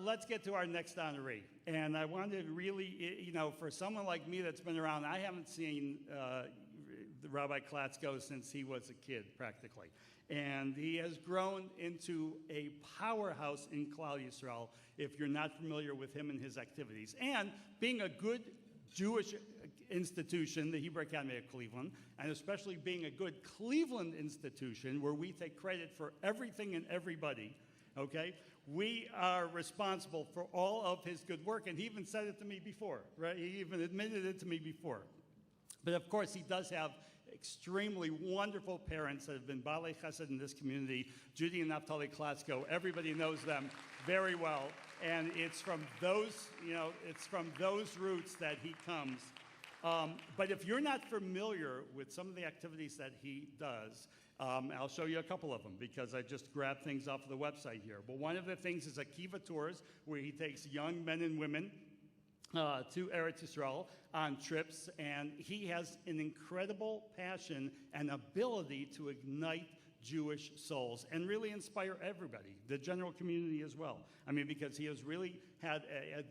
let's get to our next honoree. And I wanted to really, you know, for someone like me that's been around, I haven't seen Rabbi Klatzko since he was a kid, practically. And he has grown into a powerhouse in Klal Yisrael, if you're not familiar with him and his activities. And being a good Jewish institution, the Hebrew Academy of Cleveland, and especially being a good Cleveland institution where we take credit for everything and everybody, okay? We are responsible for all of his good work, and he even said it to me before, right? He even admitted it to me before. But of course, he does have extremely wonderful parents that have been Balei Chesed in this community, Judy and Naftali Klatzko. Everybody knows them very well, and it's from those, you know, it's from those roots that he comes. But if you're not familiar with some of the activities that he does, I'll show you a couple of them because I just grabbed things off of the website here. But one of the things is Akiva Tours, where he takes young men and women to Eretz Yisrael on trips, and he has an incredible passion and ability to ignite Jewish souls and really inspire everybody, the general community as well. I mean, because he has really had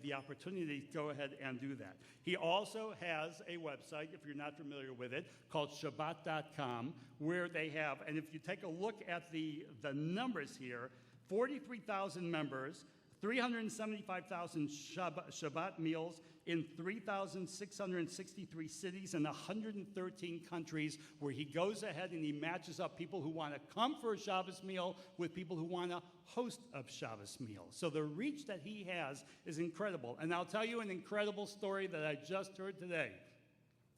the opportunity to go ahead and do that. He also has a website, if you're not familiar with it, called Shabbat.com, where they have, and if you take a look at the numbers here, 43,000 members, 375,000 Shabbat meals in 3,663 cities and 113 countries, where he goes ahead and he matches up people who want to come for a Shabbos meal with people who want to host a Shabbos meal. So the reach that he has is incredible. And I'll tell you an incredible story that I just heard today.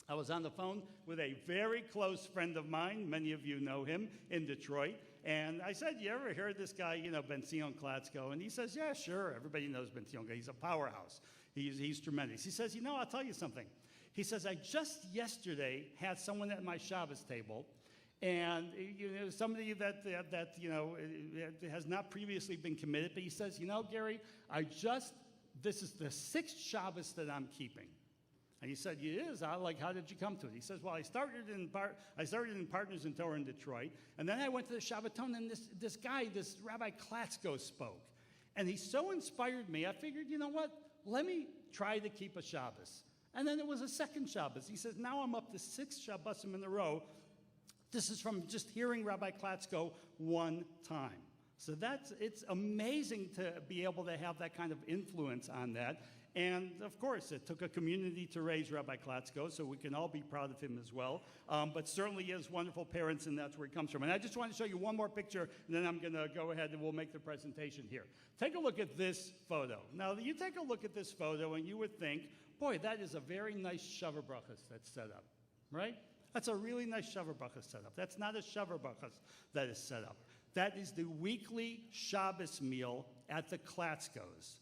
I was on the phone with a very close friend of mine, many of you know him, in Detroit, and I said, you ever heard this guy, you know, Benzion Klatzko? And he says, yeah, sure, everybody knows Benzion. He's a powerhouse. He's tremendous. He says, you know, I'll tell you something. He says, I just yesterday had someone at my Shabbos table, and you know, somebody that you know, has not previously been committed, but he says, you know, Gary, this is the 6th Shabbos that I'm keeping. And he said, it is? Like, how did you come to it? He says, well, I started in Partners in Torah in Detroit, and then I went to the Shabbaton, and this guy, this Rabbi Klatzko, spoke. And he so inspired me, I figured, you know what? Let me try to keep a Shabbos. And then it was a second Shabbos. He says, now I'm up to 6 Shabbosim in a row. This is from just hearing Rabbi Klatzko one time. So it's amazing to be able to have that kind of influence on that. And of course, it took a community to raise Rabbi Klatzko, so we can all be proud of him as well. But certainly he has wonderful parents, and that's where he comes from. And I just want to show you one more picture, and then I'm going to go ahead and we'll make the presentation here. Take a look at this photo. Now, you take a look at this photo, and you would think, boy, that is a very nice shavar brachas that's set up, right? That's a really nice shavar brachas set up. That's not a shavar brachas that is set up. That is the weekly Shabbos meal at the Klatzkos.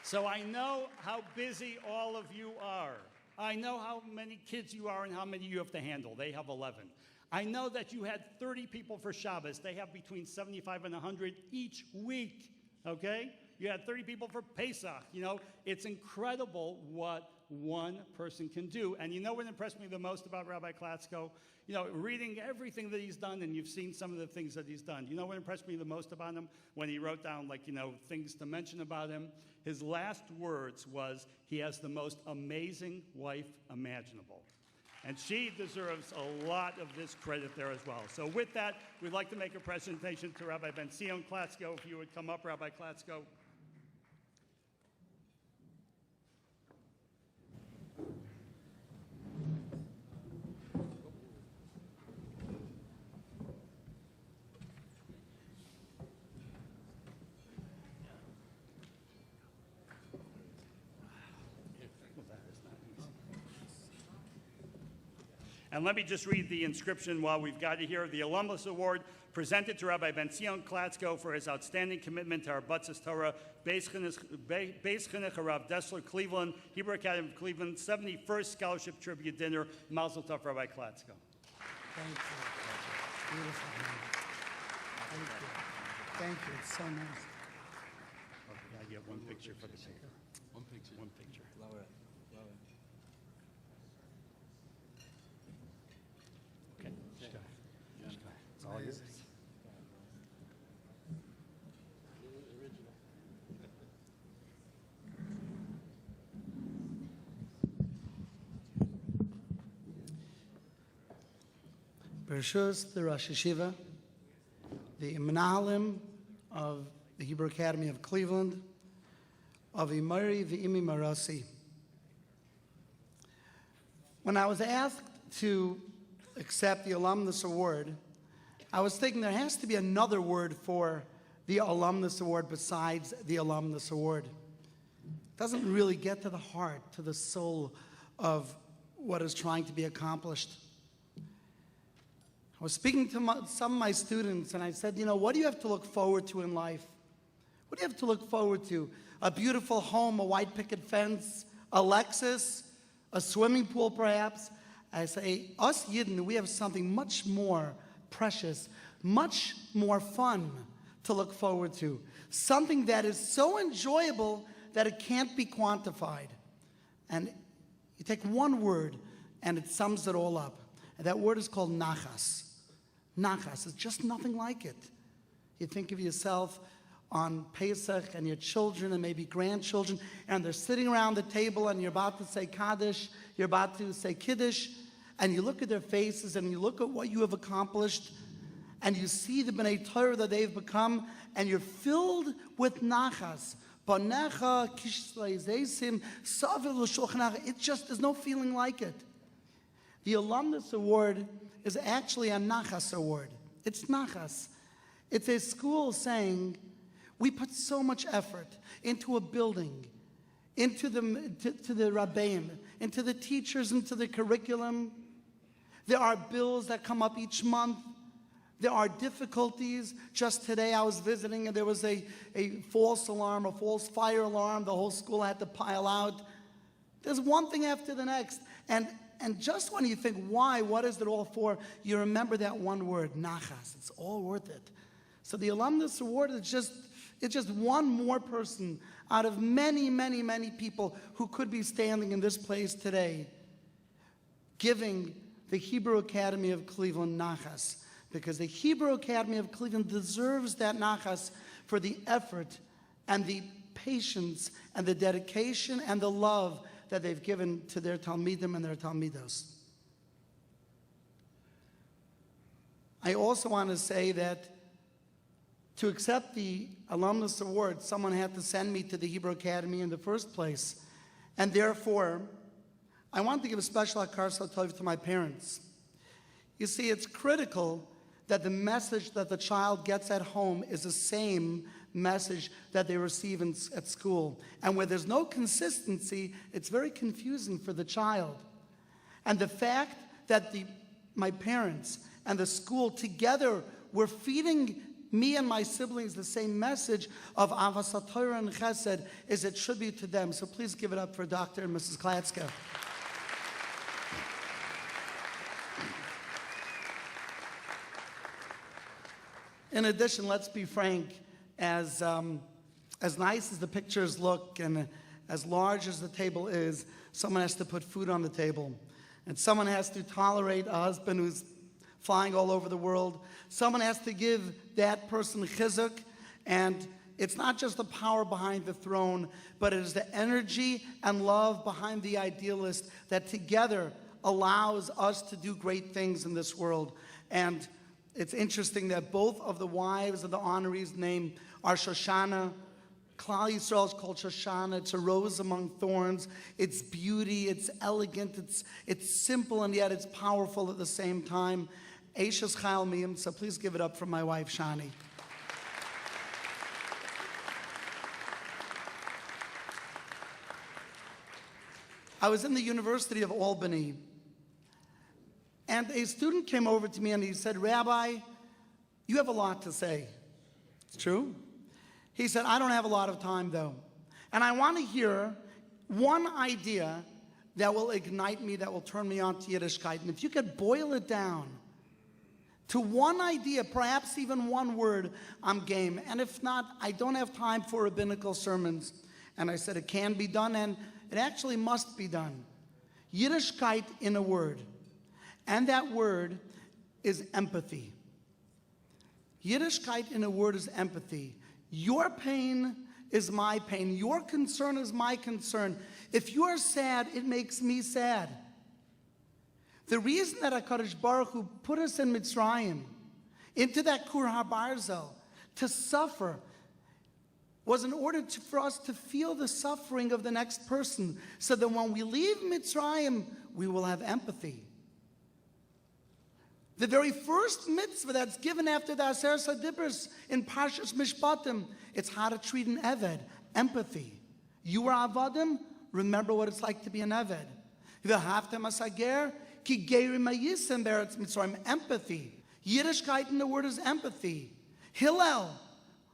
So I know how busy all of you are. I know how many kids you are and how many you have to handle. They have 11. I know that you had 30 people for Shabbos. They have between 75 and 100 each week, okay? You had 30 people for Pesach. You know, it's incredible what one person can do. And you know what impressed me the most about Rabbi Klatzko? You know, reading everything that he's done, and you've seen some of the things that he's done. You know what impressed me the most about him? When he wrote down, like, you know, things to mention about him. His last words was, he has the most amazing wife imaginable. And she deserves a lot of this credit there as well. So with that, we'd like to make a presentation to Rabbi Benzion Klatzko. If you would come up, Rabbi Klatzko. And let me just read the inscription while we've got it here. The Alumnus Award presented to Rabbi Benzion Klatzko for his outstanding commitment to our Batzis Torah, Beis Chinuch Rav Dessler, Cleveland, Hebrew Academy of Cleveland, 71st Scholarship Tribute Dinner. Mazel Tov, Rabbi Klatzko. Thank you. Beautiful. Thank you. Thank you. It's so nice. Okay, I get one picture for the paper. One picture. One picture. Lower it. Lower it. Okay. It's all yours. Bershus, the Rosh Yeshiva, the Menahalim of the Hebrew Academy of Cleveland, of Imari V'imi Marasi. When I was asked to accept the alumnus award, I was thinking there has to be another word for the alumnus award besides the alumnus award. It doesn't really get to the heart, to the soul of what is trying to be accomplished. I was speaking to some of my students, and I said, you know, what do you have to look forward to in life? What do you have to look forward to? A beautiful home, a white picket fence, a Lexus, a swimming pool perhaps? I say, us Yidden, we have something much more precious, much more fun to look forward to. Something that is so enjoyable that it can't be quantified. And you take one word, and it sums it all up. And that word is called nachas. Nachas is just nothing like it. You think of yourself on Pesach and your children and maybe grandchildren, and they're sitting around the table and you're about to say Kaddish, you're about to say Kiddush, and you look at their faces and you look at what you have accomplished, and you see the B'nai Torah that they've become, and you're filled with nachas. It just, there's no feeling like it. The alumnus award is actually a nachas award. It's nachas. It's a school saying, we put so much effort into a building, into the rabbeim, into the teachers, into the curriculum. There are bills that come up each month. There are difficulties. Just today I was visiting and there was a false alarm, a false fire alarm. The whole school had to pile out. There's one thing after the next. And just when you think, why, what is it all for, you remember that one word, nachas. It's all worth it. So the alumnus award is just one more person out of many, many, many people who could be standing in this place today giving the Hebrew Academy of Cleveland nachas. Because the Hebrew Academy of Cleveland deserves that nachas for the effort and the patience and the dedication and the love that they've given to their Talmidim and their Talmidos. I also want to say that to accept the alumnus award, someone had to send me to the Hebrew Academy in the first place. And therefore, I want to give a special hakar tov to my parents. You see, it's critical that the message that the child gets at home is the same message that they receive at school. And where there's no consistency, it's very confusing for the child. And the fact that my parents and the school together were feeding me and my siblings the same message of Avas HaTorah and Chesed is a tribute to them. So please give it up for Dr. and Mrs. Klatzko. In addition, let's be frank, as nice as the pictures look and as large as the table is, someone has to put food on the table. And someone has to tolerate a husband who's flying all over the world. Someone has to give that person chizuk. And it's not just the power behind the throne, but it is the energy and love behind the idealist that together allows us to do great things in this world. And it's interesting that both of the wives of the honorees' name are Shoshana. Klal Yisrael is called Shoshana. It's a rose among thorns. It's beauty. It's elegant. It's simple, and yet it's powerful at the same time. Eishes Chayil Miyim. So please give it up for my wife, Shani. I was in the University of Albany, and a student came over to me and he said, Rabbi, you have a lot to say. It's true. He said, I don't have a lot of time though. And I want to hear one idea that will ignite me, that will turn me on to Yiddishkeit. And if you could boil it down to one idea, perhaps even one word, I'm game. And if not, I don't have time for rabbinical sermons. And I said, it can be done, and it actually must be done. Yiddishkeit in a word. And that word is empathy. Yiddishkeit in a word is empathy. Your pain is my pain. Your concern is my concern. If you're sad, it makes me sad. The reason that HaKadosh Baruch Hu put us in Mitzrayim, into that Kur HaBarzel, to suffer, was in order for us to feel the suffering of the next person, so that when we leave Mitzrayim, we will have empathy. The very first mitzvah that's given after the Aser Sadibros in Parshas Mishpatim, it's how to treat an Eved, empathy. You are Avadim, remember what it's like to be an Eved. V'havtem asager, ki gerim hayisem beretz Mitzrayim, empathy. Yiddishkeit in the word is empathy. Hillel,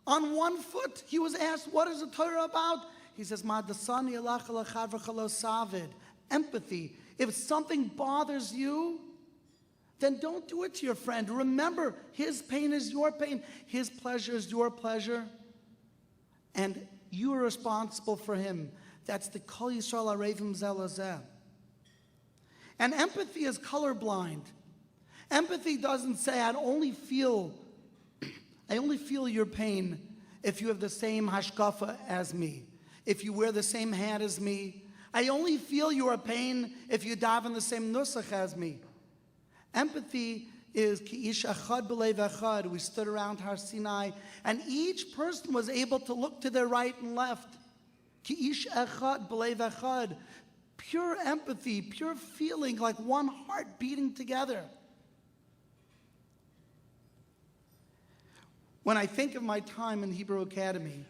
on one foot, he was asked, what is the Torah about? He says, Ma'adasani elach elachad v'chalo savid, empathy. If something bothers you, then don't do it to your friend. Remember, his pain is your pain. His pleasure is your pleasure. And you are responsible for him. That's the Kol Yisrael Arevim Zelazeh. And empathy is colorblind. Empathy doesn't say, I only feel your pain if you have the same hashkafa as me, if you wear the same hat as me. I only feel your pain if you daven the same nusach as me. Empathy is ki ish achad b'leiv achad. We stood around Har Sinai, and each person was able to look to their right and left. Ki ish achad b'leiv achad. Pure empathy, pure feeling, like one heart beating together. When I think of my time in Hebrew Academy,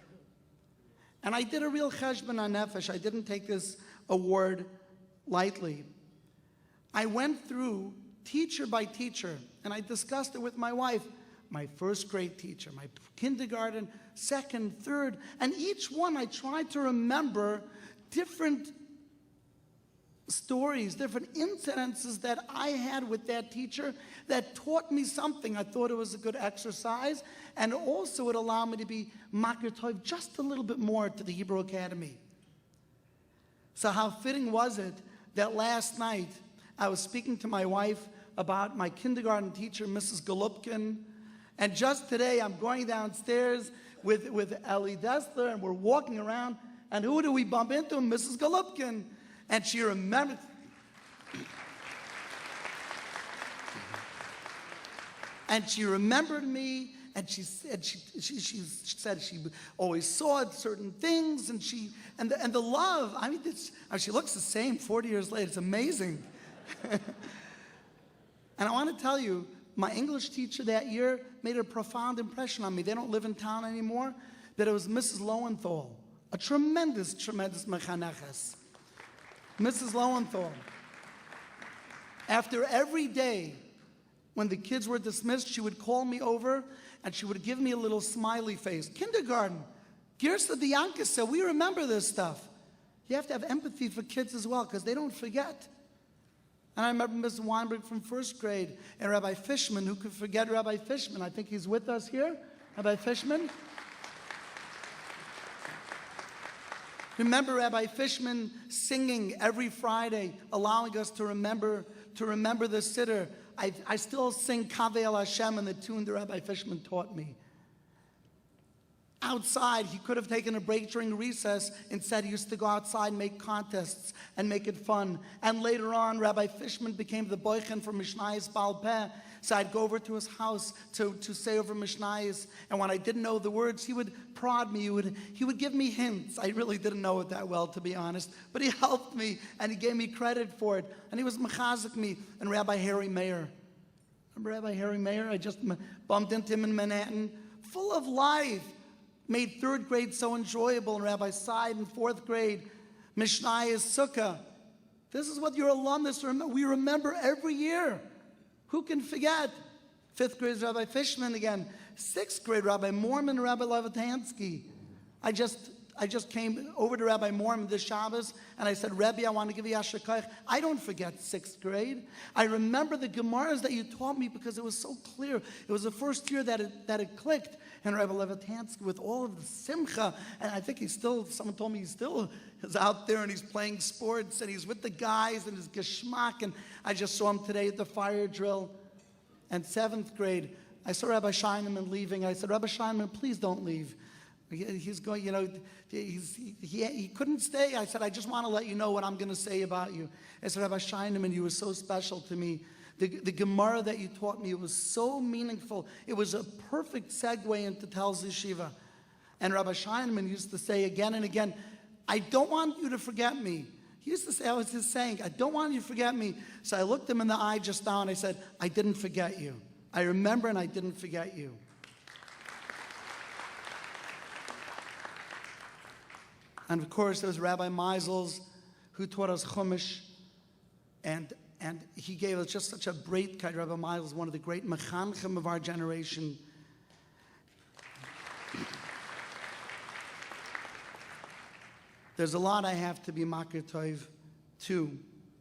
and I did a real cheshbon hanefesh, I didn't take this award lightly. I went through teacher by teacher, and I discussed it with my wife. My first grade teacher, my kindergarten, second, third, and each one I tried to remember different stories, different incidences that I had with that teacher that taught me something. I thought it was a good exercise, and also it allowed me to be makir tov just a little bit more to the Hebrew Academy. So how fitting was it that last night I was speaking to my wife about my kindergarten teacher, Mrs. Golubkin, and just today I'm going downstairs with Ellie Dessler, and we're walking around, and who do we bump into? Mrs. Golubkin. And she remembered. And she remembered me, and she said she always saw certain things, and the love. I mean, she looks the same 40 years later. It's amazing. And I want to tell you, my English teacher that year made a profound impression on me. They don't live in town anymore, but it was Mrs. Lowenthal, a tremendous, tremendous mechaneches. Mrs. Lowenthal, after every day, when the kids were dismissed, she would call me over and she would give me a little smiley face. Kindergarten, Girsa Dianka said, we remember this stuff. You have to have empathy for kids as well, because they don't forget. And I remember Mrs. Weinberg from first grade, and Rabbi Fishman. Who could forget Rabbi Fishman? I think he's with us here. Rabbi Fishman? Remember Rabbi Fishman singing every Friday, allowing us to remember the Siddur. I still sing Kaveh El Hashem in the tune that Rabbi Fishman taught me. Outside, he could have taken a break during recess. Instead, he used to go outside and make contests and make it fun. And later on, Rabbi Fishman became the boichen for Mishnayos Baal Peh. So I'd go over to his house to say over Mishnayos. And when I didn't know the words, he would prod me. He would give me hints. I really didn't know it that well, to be honest. But he helped me, and he gave me credit for it. And he was mechazik me. And Rabbi Harry Mayer. Remember Rabbi Harry Mayer? I just bumped into him in Manhattan. Full of life. Made third grade so enjoyable, and Rabbi Seid in fourth grade, Mishnayos Sukkah. This is what your alumnus remember. We remember every year. Who can forget? Fifth grade is Rabbi Fishman again. Sixth grade, Rabbi Mormon and Rabbi Levitansky. I just came over to Rabbi Mormon this Shabbos, and I said, Rebbe, I want to give you Yasher Koach. I don't forget sixth grade. I remember the Gemaras that you taught me because it was so clear. It was the first year that it clicked. And Rabbi Levitansky with all of the simcha, and I think someone told me he still is out there and he's playing sports and he's with the guys and his geschmack, and I just saw him today at the fire drill. And seventh grade, I saw Rabbi Scheineman leaving. I said, Rabbi Scheineman, please don't leave. He's going, he couldn't stay. I said, I just want to let you know what I'm going to say about you. I said, Rabbi Scheineman, you were so special to me. The Gemara that you taught me, it was so meaningful. It was a perfect segue into Telz Yeshiva. And Rabbi Scheineman used to say again and again, I don't want you to forget me. He used to say, I was just saying, I don't want you to forget me. So I looked him in the eye just now and I said, I didn't forget you. I remember and I didn't forget you. And of course, there was Rabbi Meisels, who taught us Chumash, and he gave us just such a great kind. Rabbi Meisels, one of the great mechanchim of our generation. There's a lot I have to be makir tov to,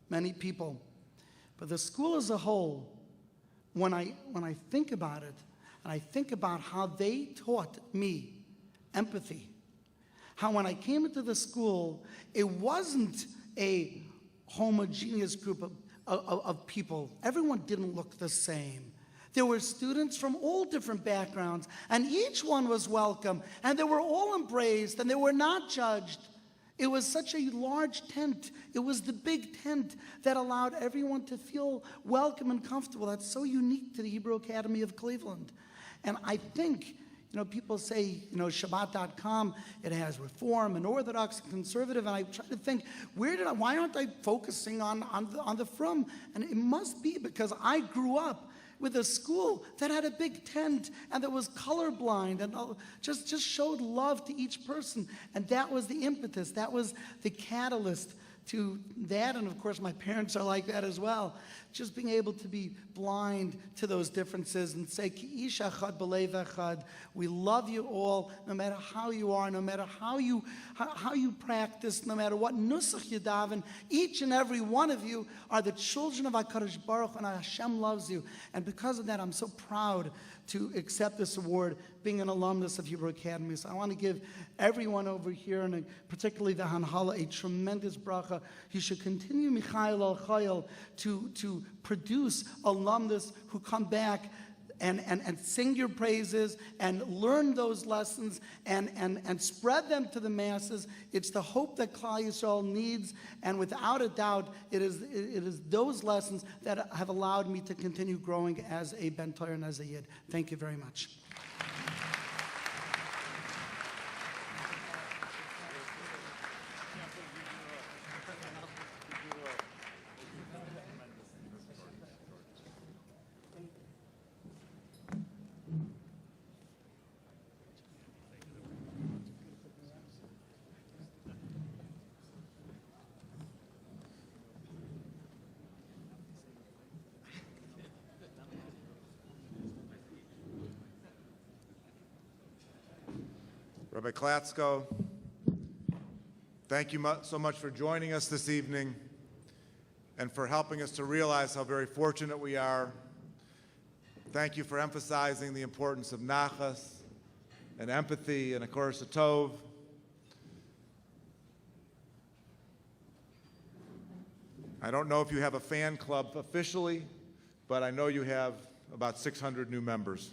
many people. But the school as a whole, when I think about it, and I think about how they taught me empathy, how when I came into the school, it wasn't a homogeneous group of people. Everyone didn't look the same. There were students from all different backgrounds, and each one was welcome, and they were all embraced, and they were not judged. It was such a large tent. It was the big tent that allowed everyone to feel welcome and comfortable. That's so unique to the Hebrew Academy of Cleveland. And I think, people say, Shabbat.com, it has Reform and Orthodox and Conservative, and I try to think, why aren't I focusing on the Frum? And it must be because I grew up with a school that had a big tent and that was colorblind and just showed love to each person. And that was the impetus. That was the catalyst to that. And of course, my parents are like that as well. Just being able to be blind to those differences and say, Ki ish echad b'lev echad. We love you all, no matter how you are, no matter how you practice, no matter what nusach you daven. Each and every one of you are the children of HaKadosh Baruch Hu, and Hashem loves you. And because of that, I'm so proud to accept this award, being an alumnus of Hebrew Academy. So I want to give everyone over here, and particularly the Hanhala, a tremendous bracha. You should continue, Michael Al-Chayil, to produce alumnus who come back and sing your praises and learn those lessons and spread them to the masses. It's the hope that Klal Yisrael needs, and without a doubt, it is those lessons that have allowed me to continue growing as a Ben Torah and as a Yid. Thank you very much. Rabbi Klatzko, thank you so much for joining us this evening and for helping us to realize how very fortunate we are. Thank you for emphasizing the importance of nachas and empathy and, of course, a tov. I don't know if you have a fan club officially, but I know you have about 600 new members.